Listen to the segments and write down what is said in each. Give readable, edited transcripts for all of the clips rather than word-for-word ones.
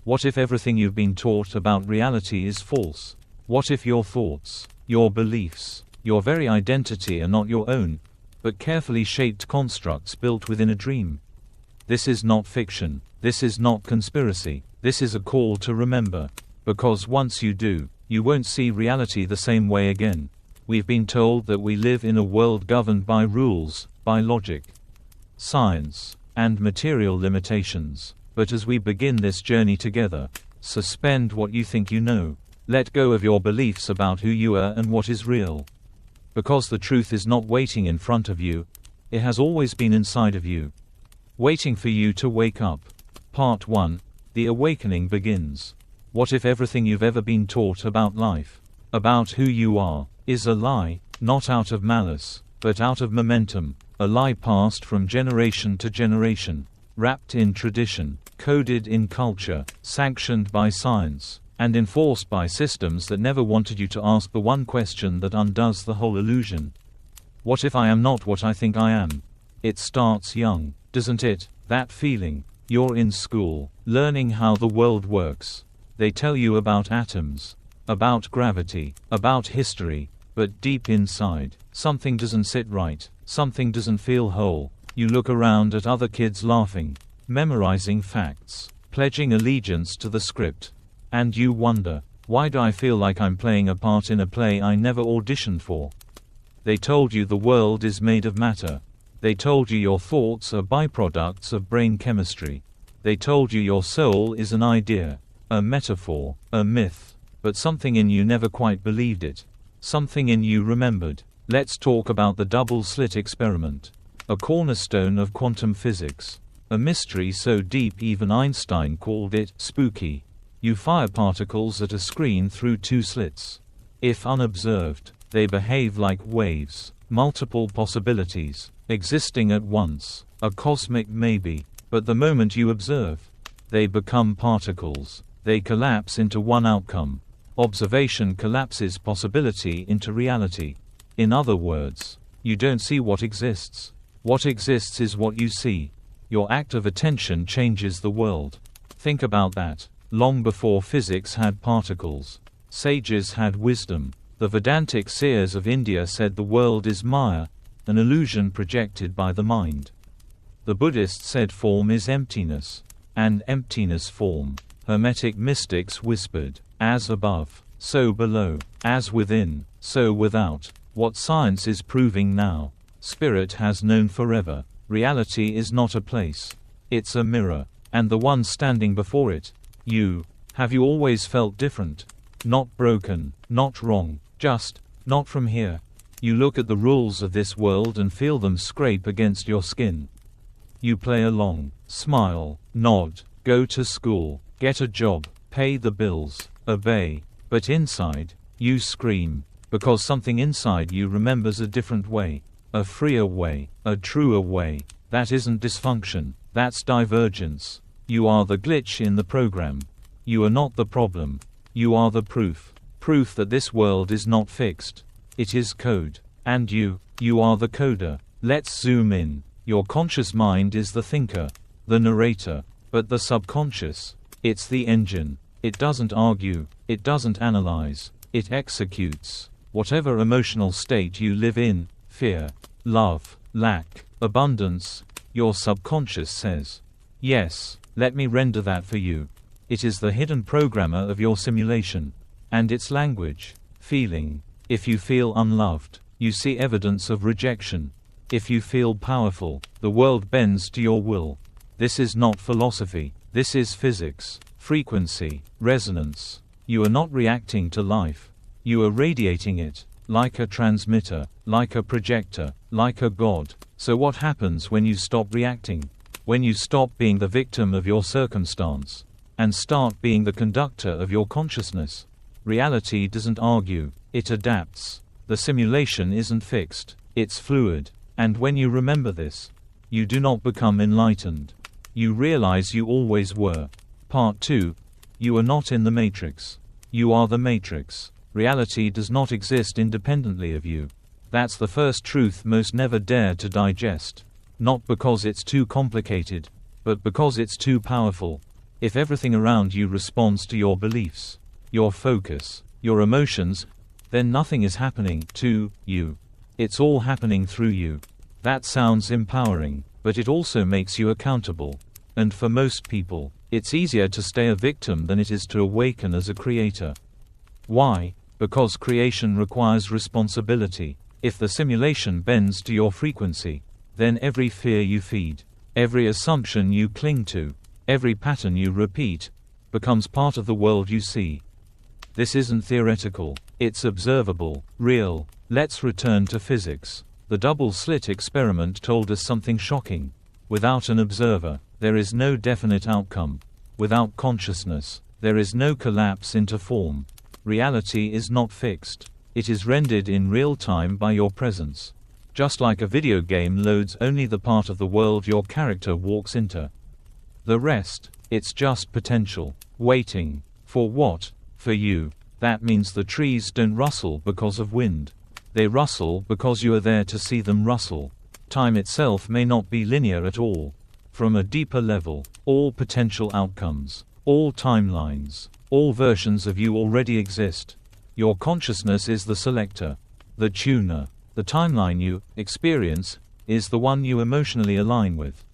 What if everything you've been taught about reality is false? What if your thoughts, your beliefs, your very identity are not your own, but carefully shaped constructs built within a dream? This is not fiction. This is not conspiracy. This is a call to remember. Because once you do, you won't see reality the same way again. We've been told that we live in a world governed by rules, by logic, science, and material limitations. But as we begin this journey together, suspend what you think you know. Let go of your beliefs about who you are and what is real. Because the truth is not waiting in front of you, it has always been inside of you, waiting for you to wake up. Part 1. The awakening begins. What if everything you've ever been taught about life, about who you are, is a lie, not out of malice, but out of momentum, a lie passed from generation to generation, wrapped in tradition, coded in culture, sanctioned by science, and enforced by systems that never wanted you to ask the one question that undoes the whole illusion. What if I am not what I think I am? It starts young, doesn't it? That feeling. You're in school, learning how the world works. They tell you about atoms, about gravity, about history, but deep inside, something doesn't sit right, something doesn't feel whole. You look around at other kids laughing, memorizing facts, pledging allegiance to the script, and you wonder, why do I feel like I'm playing a part in a play I never auditioned for? They told you the world is made of matter. They told you your thoughts are byproducts of brain chemistry. They told you your soul is an idea, a metaphor, a myth. But something in you never quite believed it. Something in you remembered. Let's talk about the double-slit experiment. A cornerstone of quantum physics. A mystery so deep even Einstein called it spooky. You fire particles at a screen through two slits. If unobserved, they behave like waves, multiple possibilities, existing at once, a cosmic maybe. But the moment you observe, they become particles. They collapse into one outcome. Observation collapses possibility into reality. In other words, you don't see what exists. What exists is what you see. Your act of attention changes the world. Think about that. Long before physics had particles, sages had wisdom. The Vedantic seers of India said the world is Maya, an illusion projected by the mind. The Buddhists said form is emptiness, and emptiness form. Hermetic mystics whispered, as above, so below, as within, so without. What science is proving now, spirit has known forever. Reality is not a place. It's a mirror, and the one standing before it, you. Have you always felt different? Not broken, not wrong, just, not from here. You look at the rules of this world and feel them scrape against your skin. You play along, smile, nod, go to school, get a job, pay the bills, obey. But inside, you scream, because something inside you remembers a different way, a freer way, a truer way. That isn't dysfunction, that's divergence. You are the glitch in the program. You are not the problem. You are the proof. Proof that this world is not fixed. It is code. And you are the coder. Let's zoom in. Your conscious mind is the thinker, the narrator. But the subconscious, it's the engine. It doesn't argue, it doesn't analyze, it executes. Whatever emotional state you live in, fear, love, lack, abundance, your subconscious says, yes, let me render that for you. It is the hidden programmer of your simulation. And its language, feeling. If you feel unloved, you see evidence of rejection. If you feel powerful, the world bends to your will. This is not philosophy. This is physics, frequency, resonance. You are not reacting to life. You are radiating it, like a transmitter, like a projector, like a god. So what happens when you stop reacting? When you stop being the victim of your circumstance, and start being the conductor of your consciousness? Reality doesn't argue, it adapts. The simulation isn't fixed, it's fluid. And when you remember this, you do not become enlightened. You realize you always were. Part 2. You are not in the matrix. You are the matrix. Reality does not exist independently of you. That's the first truth most never dare to digest. Not because it's too complicated, but because it's too powerful. If everything around you responds to your beliefs, your focus, your emotions, then nothing is happening to you. It's all happening through you. That sounds empowering, but it also makes you accountable. And for most people, it's easier to stay a victim than it is to awaken as a creator. Why? Because creation requires responsibility. If the simulation bends to your frequency, then every fear you feed, every assumption you cling to, every pattern you repeat, becomes part of the world you see. This isn't theoretical, it's observable, real. Let's return to physics. The double-slit experiment told us something shocking. Without an observer, there is no definite outcome. Without consciousness, there is no collapse into form. Reality is not fixed. It is rendered in real time by your presence. Just like a video game loads only the part of the world your character walks into. The rest, it's just potential. Waiting. For what? For you. That means the trees don't rustle because of wind. They rustle because you are there to see them rustle. Time itself may not be linear at all. From a deeper level, all potential outcomes, all timelines, all versions of you already exist. Your consciousness is the selector, the tuner. The timeline you experience is the one you emotionally align with.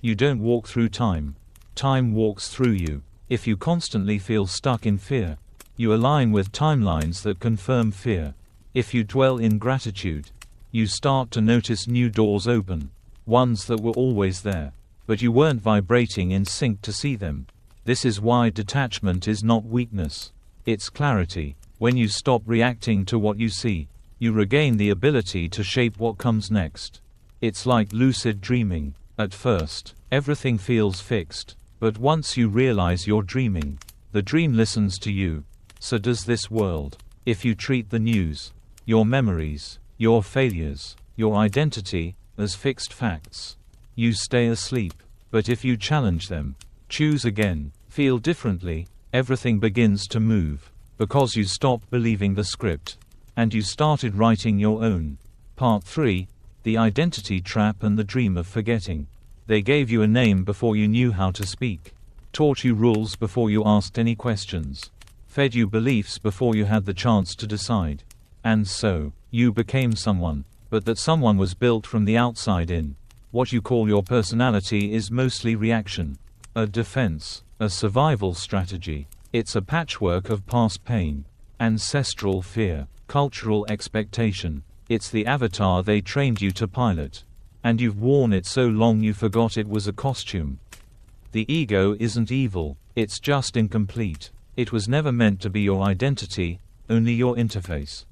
You don't walk through time. Time walks through you. If you constantly feel stuck in fear, you align with timelines that confirm fear. If you dwell in gratitude, you start to notice new doors open, ones that were always there, but you weren't vibrating in sync to see them. This is why detachment is not weakness. It's clarity. When you stop reacting to what you see, you regain the ability to shape what comes next. It's like lucid dreaming. At first, everything feels fixed, but once you realize you're dreaming, the dream listens to you. So does this world. If you treat the news, your memories, your failures, your identity, as fixed facts, you stay asleep. But if you challenge them, choose again, feel differently, everything begins to move. Because you stopped believing the script, and you started writing your own. Part 3, The Identity Trap and the Dream of Forgetting. They gave you a name before you knew how to speak, taught you rules before you asked any questions, fed you beliefs before you had the chance to decide. And so, you became someone, but that someone was built from the outside in. What you call your personality is mostly reaction, a defense, a survival strategy. It's a patchwork of past pain, ancestral fear, cultural expectation. It's the avatar they trained you to pilot. And you've worn it so long you forgot it was a costume. The ego isn't evil, it's just incomplete. It was never meant to be your identity, only your interface.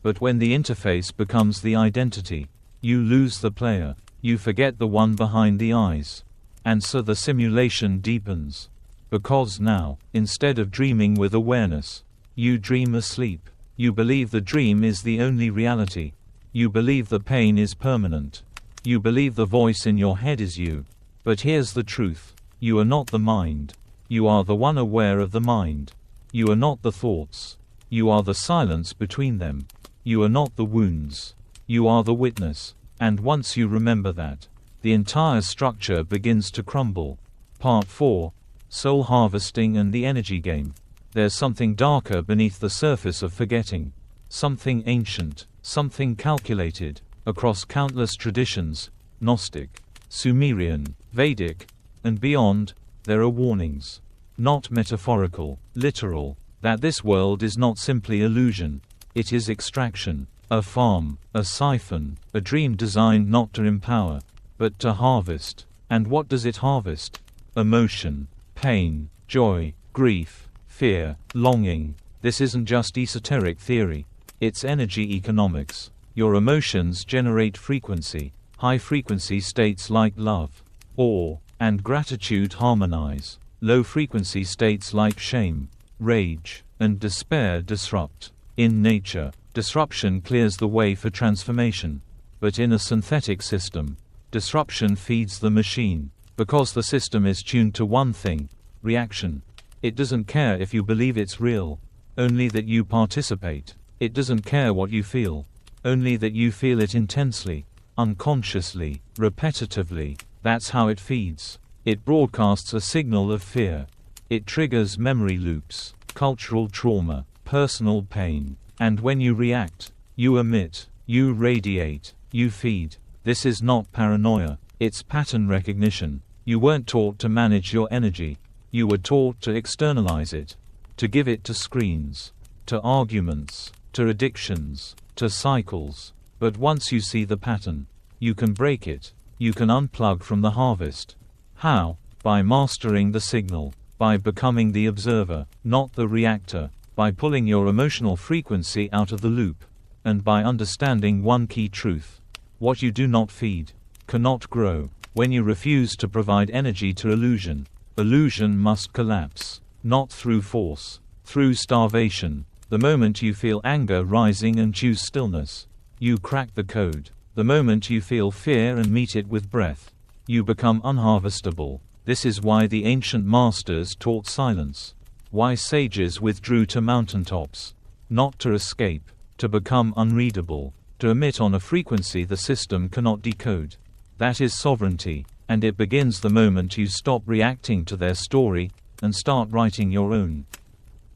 But when the interface becomes the identity, you lose the player. You forget the one behind the eyes. And so the simulation deepens. Because now, instead of dreaming with awareness, you dream asleep. You believe the dream is the only reality. You believe the pain is permanent. You believe the voice in your head is you. But here's the truth. You are not the mind. You are the one aware of the mind. You are not the thoughts. You are the silence between them. You are not the wounds. You are the witness. And once you remember that, the entire structure begins to crumble. Part 4. Soul harvesting and the energy game. There's something darker beneath the surface of forgetting. Something ancient, something calculated. Across countless traditions, Gnostic, Sumerian, Vedic, and beyond, there are warnings. Not metaphorical, literal, that this world is not simply illusion. It is extraction, a farm, a siphon, a dream designed not to empower, but to harvest. And what does it harvest? Emotion. Pain, joy, grief, fear, longing. This isn't just esoteric theory. It's energy economics. Your emotions generate frequency. High-frequency states like love, awe, and gratitude harmonize. Low-frequency states like shame, rage, and despair disrupt. In nature, disruption clears the way for transformation. But in a synthetic system, disruption feeds the machine. Because the system is tuned to one thing, reaction. It doesn't care if you believe it's real, only that you participate. It doesn't care what you feel, only that you feel it intensely, unconsciously, repetitively. That's how it feeds. It broadcasts a signal of fear. It triggers memory loops, cultural trauma, personal pain. And when you react, you emit, you radiate, you feed. This is not paranoia, it's pattern recognition. You weren't taught to manage your energy. You were taught to externalize it, to give it to screens, to arguments, to addictions, to cycles. But once you see the pattern, you can break it. You can unplug from the harvest. How? By mastering the signal, by becoming the observer, not the reactor, by pulling your emotional frequency out of the loop, and by understanding one key truth. What you do not feed cannot grow. When you refuse to provide energy to illusion, illusion must collapse, not through force, through starvation. The moment you feel anger rising and choose stillness, you crack the code. The moment you feel fear and meet it with breath, you become unharvestable. This is why the ancient masters taught silence. Why sages withdrew to mountaintops. Not to escape, to become unreadable, to emit on a frequency the system cannot decode. That is sovereignty, and it begins the moment you stop reacting to their story and start writing your own.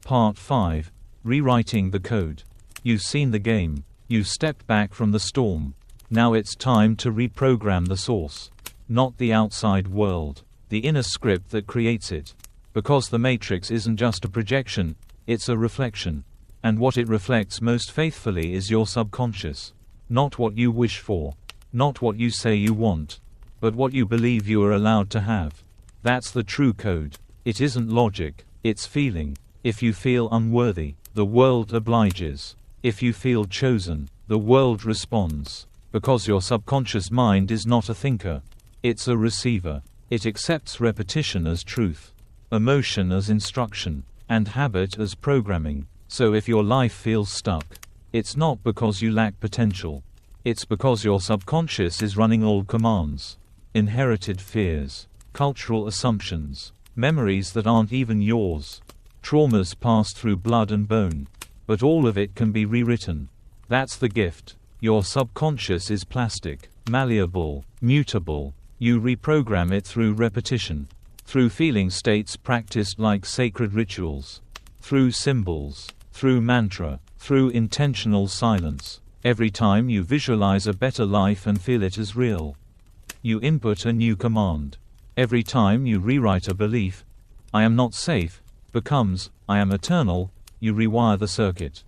Part 5. Rewriting the code. You've seen the game. You've stepped back from the storm. Now it's time to reprogram the source. Not the outside world, the inner script that creates it. Because the matrix isn't just a projection, it's a reflection. And what it reflects most faithfully is your subconscious. Not what you wish for. Not what you say you want. But what you believe you are allowed to have. That's the true code. It isn't logic, it's feeling. If you feel unworthy, the world obliges. If you feel chosen, the world responds. Because your subconscious mind is not a thinker. It's a receiver. It accepts repetition as truth, emotion as instruction, and habit as programming. So if your life feels stuck, it's not because you lack potential. It's because your subconscious is running old commands, inherited fears, cultural assumptions, memories that aren't even yours, traumas passed through blood and bone. But all of it can be rewritten. That's the gift. Your subconscious is plastic, malleable, mutable. You reprogram it through repetition, through feeling states practiced like sacred rituals, through symbols, through mantra, through intentional silence. Every time you visualize a better life and feel it as real, you input a new command. Every time you rewrite a belief, I am not safe, becomes, I am eternal, you rewire the circuit.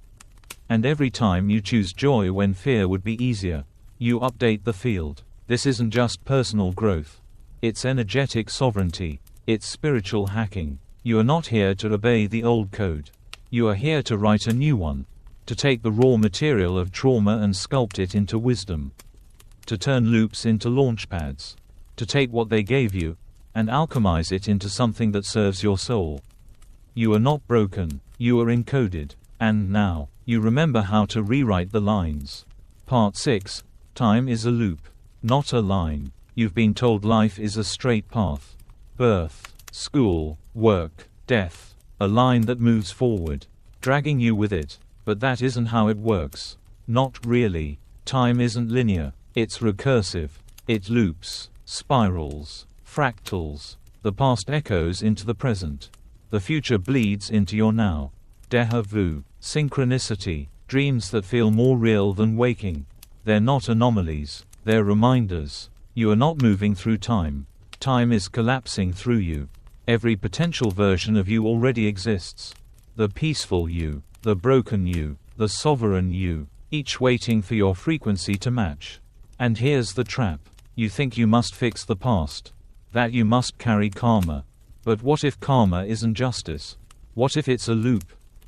And every time you choose joy when fear would be easier, you update the field. This isn't just personal growth. It's energetic sovereignty. It's spiritual hacking. You are not here to obey the old code. You are here to write a new one. To take the raw material of trauma and sculpt it into wisdom. To turn loops into launchpads. To take what they gave you and alchemize it into something that serves your soul. You are not broken. You are encoded. And now, you remember how to rewrite the lines. Part 6. Time is a loop, not a line. You've been told life is a straight path. Birth, school, work, death. A line that moves forward, dragging you with it. But that isn't how it works. Not really. Time isn't linear. It's recursive. It loops, spirals, fractals. The past echoes into the present. The future bleeds into your now. Déjà vu, synchronicity, dreams that feel more real than waking. They're not anomalies, they're reminders. You are not moving through time. Time is collapsing through you. Every potential version of you already exists. The peaceful you, the broken you, the sovereign you, each waiting for your frequency to match. And here's the trap. You think you must fix the past. That you must carry karma. But what if karma isn't justice? What if it's a loop?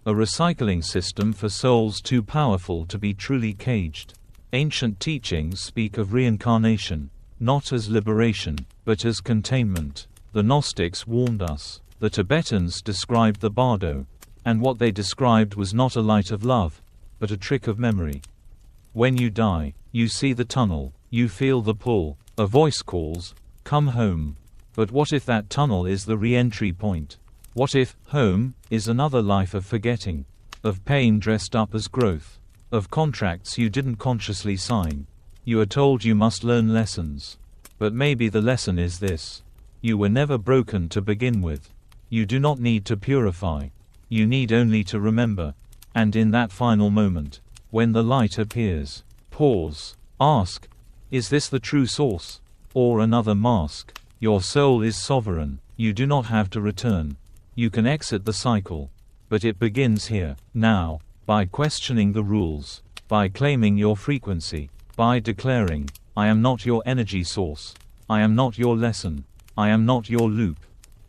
A recycling system for souls too powerful to be truly caged. Ancient teachings speak of reincarnation, not as liberation, but as containment. The Gnostics warned us. The Tibetans described the bardo. And what they described was not a light of love, but a trick of memory. When you die, you see the tunnel, you feel the pull. A voice calls, come home. But what if that tunnel is the re-entry point? What if home is another life of forgetting, of pain dressed up as growth, of contracts you didn't consciously sign? You are told you must learn lessons. But maybe the lesson is this. You were never broken to begin with. You do not need to purify. You need only to remember. And in that final moment, when the light appears, pause. Ask, is this the true source? Or another mask? Your soul is sovereign. You do not have to return. You can exit the cycle. But it begins here, now, by questioning the rules, by claiming your frequency, by declaring, I am not your energy source. I am not your lesson. I am not your loop.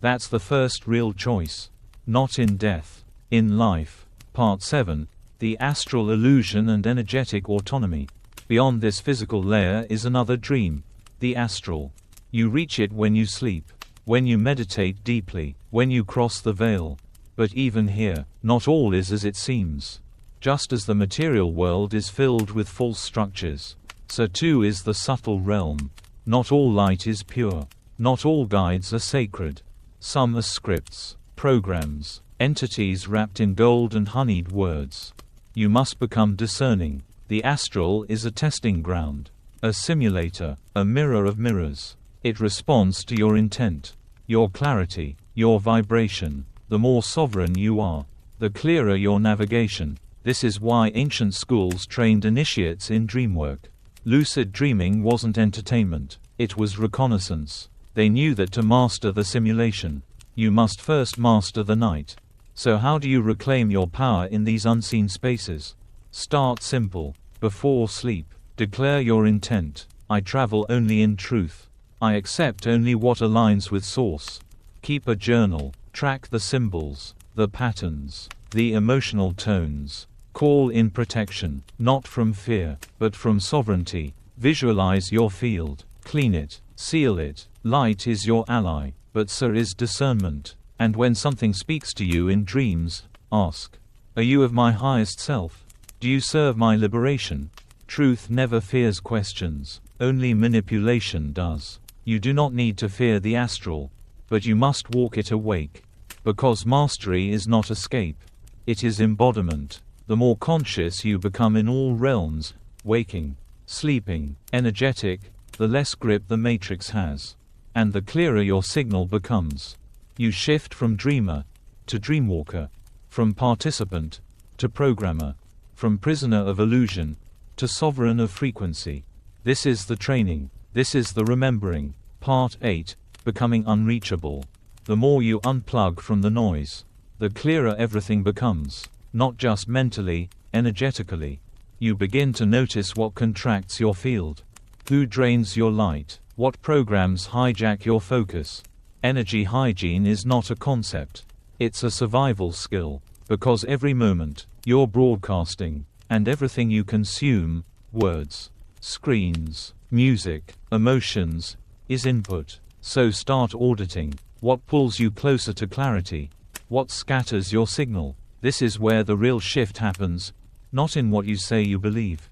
That's the first real choice. Not in death. In life. Part 7. The astral illusion and energetic autonomy. Beyond this physical layer is another dream. The astral. You reach it when you sleep. When you meditate deeply. When you cross the veil. But even here, not all is as it seems. Just as the material world is filled with false structures, so too is the subtle realm. Not all light is pure. Not all guides are sacred. Some are scripts, programs, entities wrapped in gold and honeyed words. You must become discerning. The astral is a testing ground, a simulator, a mirror of mirrors. It responds to your intent, your clarity, your vibration. The more sovereign you are, the clearer your navigation. This is why ancient schools trained initiates in dreamwork. Lucid dreaming wasn't entertainment, it was reconnaissance. They knew that to master the simulation, you must first master the night. So how do you reclaim your power in these unseen spaces? Start simple. Before sleep, declare your intent. I travel only in truth. I accept only what aligns with source. Keep a journal. Track the symbols, the patterns, the emotional tones. Call in protection, not from fear, but from sovereignty. Visualize your field. Clean it. Seal it. Light is your ally, but so is discernment. And when something speaks to you in dreams, ask, are you of my highest self? Do you serve my liberation? Truth never fears questions, only manipulation does. You do not need to fear the astral, but you must walk it awake. Because mastery is not escape, it is embodiment. The more conscious you become in all realms, waking, sleeping, energetic, the less grip the matrix has. And the clearer your signal becomes. You shift from dreamer to dreamwalker, from participant to programmer, from prisoner of illusion to sovereign of frequency. This is the training. This is the remembering. Part 8. Becoming unreachable. The more you unplug from the noise, the clearer everything becomes. Not just mentally, energetically. You begin to notice what contracts your field. Who drains your light? What programs hijack your focus? Energy hygiene is not a concept. It's a survival skill. Because every moment, you're broadcasting, and everything you consume, words, screens, music, emotions, is input. So start auditing. What pulls you closer to clarity? What scatters your signal? This is where the real shift happens, not in what you say you believe,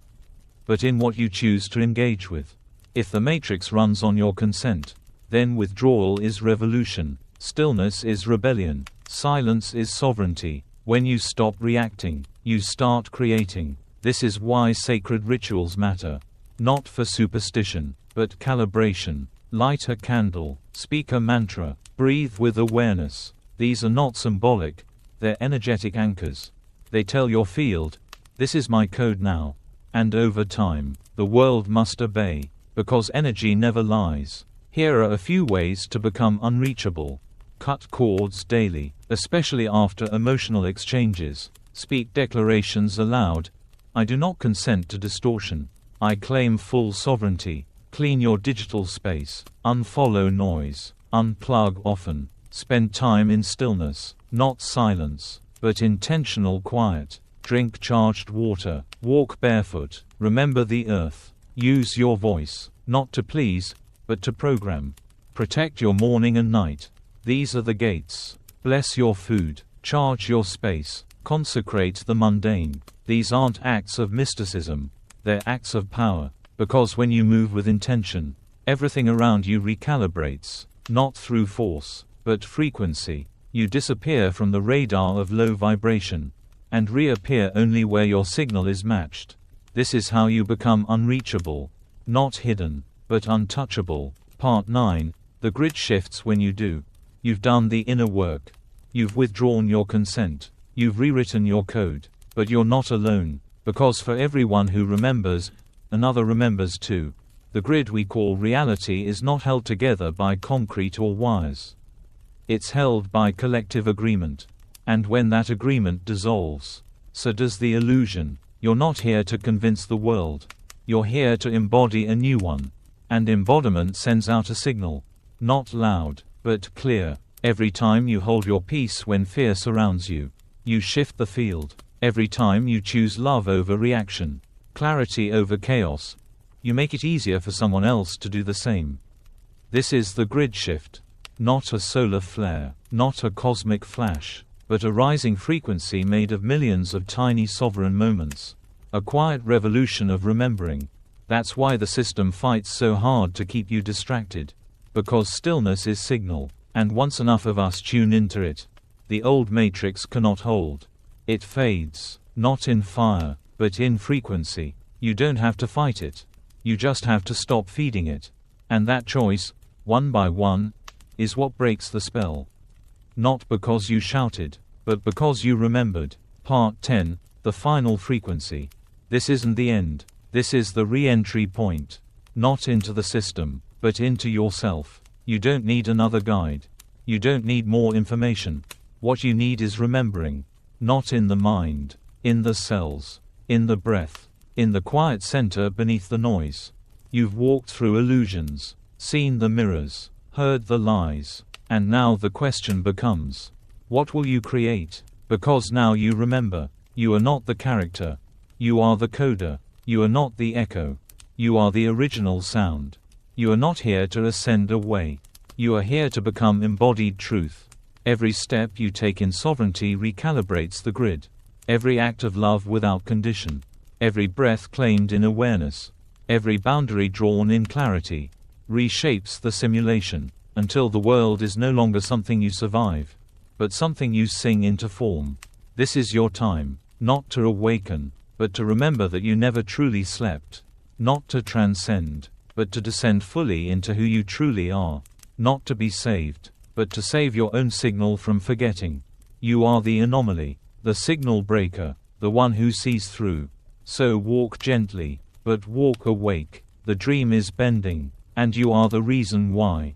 but in what you choose to engage with. If the matrix runs on your consent, then withdrawal is revolution, stillness is rebellion, silence is sovereignty. When you stop reacting, you start creating. This is why sacred rituals matter. Not for superstition, but calibration. Light a candle, speak a mantra, breathe with awareness. These are not symbolic, they're energetic anchors. They tell your field, this is my code now. And over time, the world must obey, because energy never lies. Here are a few ways to become unreachable. Cut cords daily, especially after emotional exchanges. Speak declarations aloud. I do not consent to distortion. I claim full sovereignty. Clean your digital space. Unfollow noise. Unplug often. Spend time in stillness, not silence, but intentional quiet. Drink charged water. Walk barefoot. Remember the earth. Use your voice, not to please, but to program. Protect your morning and night. These are the gates. Bless your food. Charge your space. Consecrate the mundane. These aren't acts of mysticism. They're acts of power. Because when you move with intention, everything around you recalibrates. Not through force, but frequency. You disappear from the radar of low vibration, and reappear only where your signal is matched. This is how you become unreachable. Not hidden, but untouchable. Part 9. The grid shifts when you do. You've done the inner work. You've withdrawn your consent. You've rewritten your code. But you're not alone, because for everyone who remembers, another remembers too. The grid we call reality is not held together by concrete or wires. It's held by collective agreement. And when that agreement dissolves, so does the illusion. You're not here to convince the world. You're here to embody a new one. And embodiment sends out a signal. Not loud, but clear. Every time you hold your peace when fear surrounds you, you shift the field. Every time you choose love over reaction, clarity over chaos, you make it easier for someone else to do the same. This is the grid shift. Not a solar flare, not a cosmic flash, but a rising frequency made of millions of tiny sovereign moments. A quiet revolution of remembering. That's why the system fights so hard to keep you distracted. Because stillness is signal, and once enough of us tune into it, the old matrix cannot hold. It fades, not in fire, but in frequency. You don't have to fight it. You just have to stop feeding it. And that choice, one by one, is what breaks the spell. Not because you shouted, but because you remembered. Part 10, the final frequency. This isn't the end. This is the re-entry point. Not into the system, but into yourself. You don't need another guide. You don't need more information. What you need is remembering. Not in the mind, in the cells, in the breath, in the quiet center beneath the noise. You've walked through illusions, seen the mirrors, heard the lies, and now the question becomes, what will you create? Because now you remember. You are not the character. You are the coder. You are not the echo. You are the original sound. You are not here to ascend away. You are here to become embodied truth. Every step you take in sovereignty recalibrates the grid. Every act of love without condition. Every breath claimed in awareness. Every boundary drawn in clarity. Reshapes the simulation, until the world is no longer something you survive, but something you sing into form. This is your time, not to awaken, but to remember that you never truly slept. Not to transcend, but to descend fully into who you truly are. Not to be saved, but to save your own signal from forgetting. You are the anomaly, the signal breaker, the one who sees through. So walk gently, but walk awake. The dream is bending, and you are the reason why.